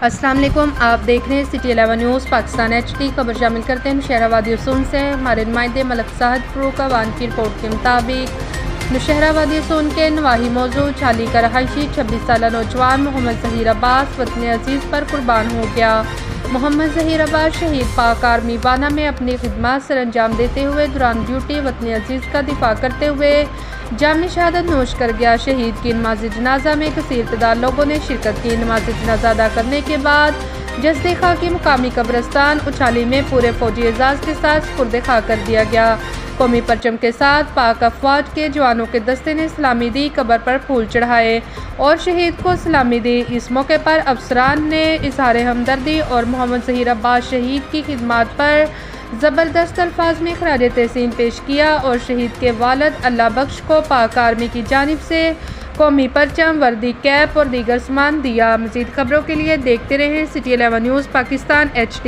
السلام علیکم، آپ دیکھ رہے ہیں سٹی 11 نیوز پاکستان HD۔ خبر شامل کرتے ہیں نوشہرہ وادی سون سے۔ ہمارے نمائندے ملک صاحب فروخ اوان کی رپورٹ کے مطابق نوشہرہ وادی سون کے نواحی موضوع چھالی کا رہائشی 26 سالہ نوجوان محمد ظہیر عباس وطن عزیز پر قربان ہو گیا۔ محمد ظہیر عباس شہید پاک آرمی وانا میں اپنی خدمات سر انجام دیتے ہوئے دوران ڈیوٹی وطن عزیز کا دفاع کرتے ہوئے جامع شہادت نوش کر گیا۔ شہید کی نماز جنازہ میں کثیر تعداد لوگوں نے شرکت کی۔ نماز جنازہ ادا کرنے کے بعد جسد خاکی مقامی قبرستان اچھالی میں پورے فوجی اعزاز کے ساتھ سپرد خاک کر دیا گیا۔ قومی پرچم کے ساتھ پاک افواج کے جوانوں کے دستے نے سلامی دی، قبر پر پھول چڑھائے اور شہید کو سلامی دی۔ اس موقع پر افسران نے اظہار ہمدردی اور محمد ظہیر عباس شہید کی خدمات پر زبردست الفاظ میں خراج تحسین پیش کیا اور شہید کے والد اللہ بخش کو پاک آرمی کی جانب سے قومی پرچم، وردی، کیپ اور دیگر سامان دیا۔ مزید خبروں کے لیے دیکھتے رہیں سٹی 11 نیوز پاکستان HD۔